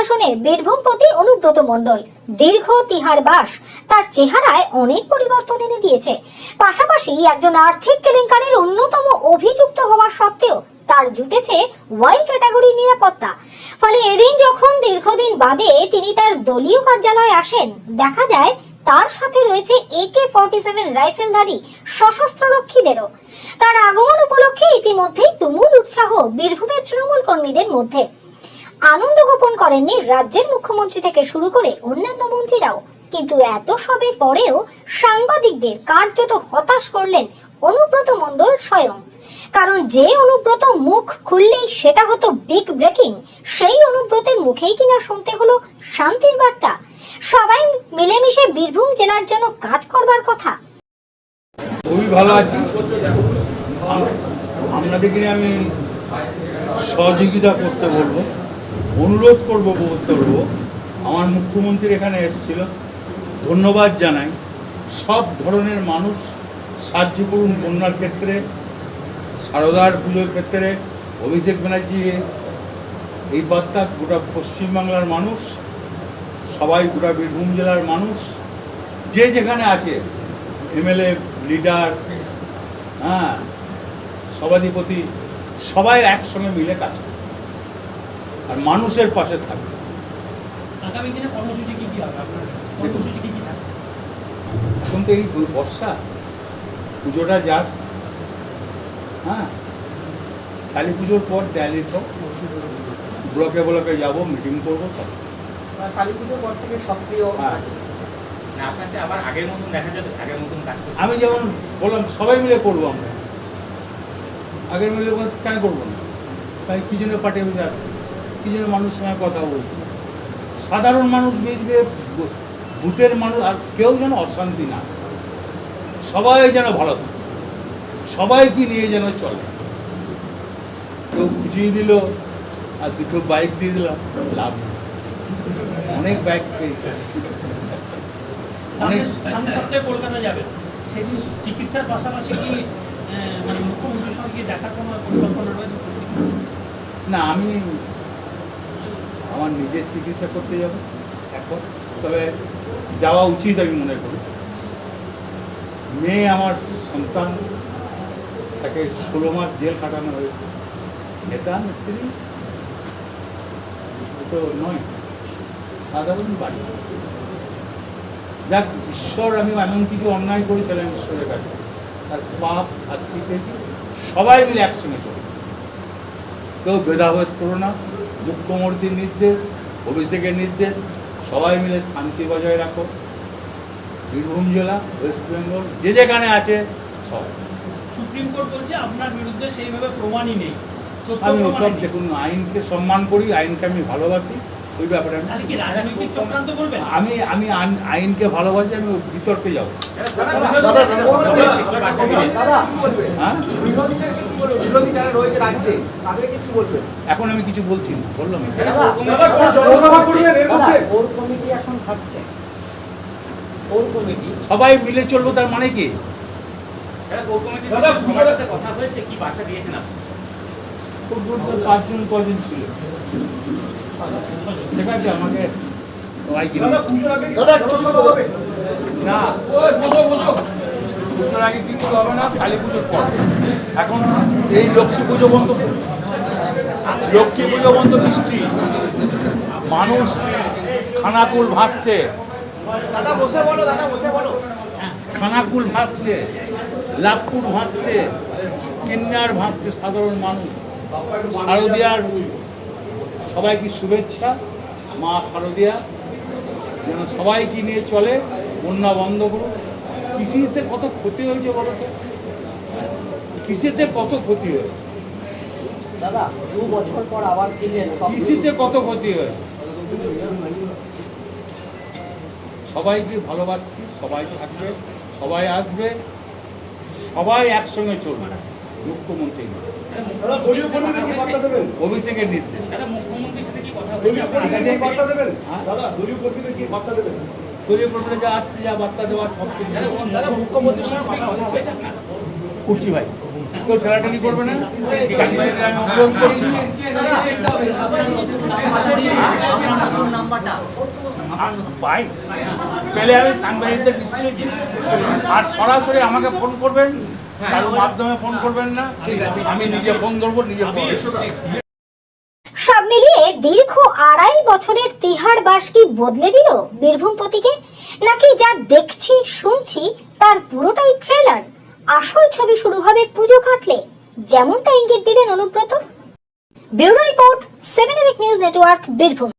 আসনে বীরভূমপতি অনুব্রত মণ্ডল দীর্ঘ তিহার বাস তার চেহারায় অনেক পরিবর্তন এনে দিয়েছে। পাশাপাশি একজন আর্থিক কেলেঙ্কারির অন্যতম অভিযুক্ত হওয়া সত্ত্বেও তার জুটেছে ওয়াই ক্যাটাগরি নিরাপত্তা। ফলে এদিন যখন দীর্ঘদিন বাদে তিনি তার দলীয় কার্যালয়ে আসেন, দেখা যায় তার সাথে রয়েছে AK-47 রাইফেলধারী সশস্ত্র রক্ষীদেরও। তার আগমন উপলক্ষে ইতিমধ্যেই তুমুল উৎসাহ বীরভূমের তৃণমূল কর্মীদের মধ্যে। আনন্দ গোপন করেননি রাজ্যের মুখ্যমন্ত্রী থেকে শুরু করে অন্যান্য মন্ত্রীরাও। কিন্তু এত সবের পরেও সাংবাদিকদের কার্যত হতাশ করলেন অনুব্রত মণ্ডল স্বয়ং। কারণ যে অনুব্রত মুখ খুললেই সেটা হতো বিগ ব্রেকিং, সেই অনুব্রতের মুখেই কিনা শুনতে হলো শান্তির বার্তা, সবাই মিলেমিশে বীরভূম জেলার জন্য কাজ করবার কথা। খুবই ভালো আছি। আপনাদেরকে আমি সহযোগিতা করতে বলবো, অনুরোধ করবো, বলতে বলবো। আমার মুখ্যমন্ত্রী এখানে এসেছিল, ধন্যবাদ জানাই। সব ধরনের মানুষ সাহায্য করুন, বন্যার ক্ষেত্রে, সারদার পুজোর ক্ষেত্রে। অভিষেক ব্যানার্জি এই বার্তা গোটা পশ্চিমবাংলার মানুষ, সবাই গোটা বীরভূম জেলার মানুষ, যে যেখানে আছে, MLA, লিডার, সভাধিপতি, সবাই একসঙ্গে মিলে কাজ করে আর মানুষের পাশে থাকবে। আগামী দিনে কর্মসূচি কি হবে আপনার? কর্মসূচি কি থাকছে? এখন তো এই বর্ষা, পুজোটা যাক, কালী পুজোর পর, দিওয়ালির পর ব্লকে ব্লকে যাবো, মিটিং করবো সব। কালী পুজোর পর থেকে সক্রিয়। আপনাকে আবার আগের মতন দেখা যাবে, আগের মতন কাজ করতে? আমি যেমন বললাম, সবাই মিলে করবো। আমরা আগের মিলে কেন করবো না? তাই কি জন্য পার্টি অফিসে আসছে, কি জন্য মানুষের সঙ্গে কথা বলছে, সাধারণ মানুষ মিলবে, বুথের মানুষ, আর কেউ যেন অশান্তি না, সবাই যেন ভালো থাকে, সবাইকে নিয়ে যেন চলে। কেউ বুঝিয়ে দিল আর দুটো বাইক দিয়ে দিলাম, লাভ নেই। অনেক বাইক পেয়েছে। সামনের সপ্তাহে কলকাতা যাবেন, সেদিন চিকিৎসার পাশাপাশি কি মানে মুখ্যমন্ত্রীর সঙ্গে দেখার কোনো পরিকল্পনা রয়েছে? না, আমি আমার নিজের চিকিৎসা করতে যাব এখন, তবে যাওয়া উচিত আমি মনে করি। মেয়ে আমার সন্তান, তাকে 16 মাস জেল কাটানো হয়েছে। নেতা নেত্রী তো নয়, সাধারণ বাড়ি। যাক, ঈশ্বর, আমি এমন কিছু অন্যায় করেছিলাম ঈশ্বরের কাছে, তার পাপ শাস্তি পেয়েছি। সবাই মিলে একসঙ্গে চলে, কেউ ভেদাভেদ করো না। মুখ্যমন্ত্রীর নির্দেশ, অভিষেকের নির্দেশ, সবাই মিলে শান্তি বজায় রাখো। বীরভূম জেলা, ওয়েস্ট বেঙ্গল, যে যেখানে আছে সবাই। সুপ্রিম কোর্ট বলছে আপনার বিরুদ্ধে সেইভাবে প্রমাণই নেই। আমি ওসব, দেখুন, আইনকে সম্মান করি, আইনকে আমি ভালোবাসি। ওই ব্যাপারে রাজনৈতিক চক্রান্ত করবেন? আমি আইনকে ভালোবাসি, আমি বিতর্কে যাব। এখন আমি কিছু বলছি না, বললাম। সবাই মিলে চলবো, তার মানে কি? কথা হয়েছে, কি বার্তা দিয়েছেন আপনি? 5 জন ছিল, ঠিক আছে। আমাকে সবাই না, পুজোর আগে কিছু হবে না, কালী পুজোর পর। এখন এই লক্ষ্মী পুজো বন্ধ, বৃষ্টি, মানুষ খানাকুল ভাসছে, দাদা বসে বলো, দাদা বসে বলো। খানাকুল ভাসছে, লাভপুর ভাসছে, কিন্নার ভাসছে, সাধারণ মানুষ। শারদিয়ার সবাইকে শুভেচ্ছা। মা শারদিয়া যেন সবাইকে নিয়ে চলে, বন্যা বন্ধ করুন। কৃষিতে কত ক্ষতি হয়েছে বলো তো, কৃষিতে কত ক্ষতি হয়েছে দাদা? 2 বছর পর আবার ফিরলেন, কৃষিতে কত ক্ষতি হয়েছে। সবাইকে ভালোবাসছি, সবাই থাকবে, সবাই আসবে, সবাই একসঙ্গে চলবে। মুখ্যমন্ত্রী অভিষেকের নির্দেশ। দলীয় কর্মীরা যা আসছে, যা বার্তা দেওয়ার, সব কিছু মুখ্যমন্ত্রীর সঙ্গে কথা হয়েছে করছি ভাই। কেউ ঠেলাঠেলি করবে না, আমি অনুরোধ করছি। পাই পেলে আমি সাংবাদিকদের নিশ্চয়ই দিই। আর সরাসরি আমাকে ফোন করবেন, কারোর মাধ্যমে ফোন করবেন না, আমি নিজে ফোন ধরবো, নিজে ফোন। সব মিলিয়ে দীর্ঘ 2.5 বছরের তিহার বাস কি বদলে দিল বীরভূম পতিকে, নাকি যা দেখছি শুনছি তার পুরোটাই ট্রেলার? আসল ছবি শুরু হবে পুজো কাটলে, যেমনটা ইঙ্গিত দিলেন Anubrata. Bureau report, 7 news network, Birbhum.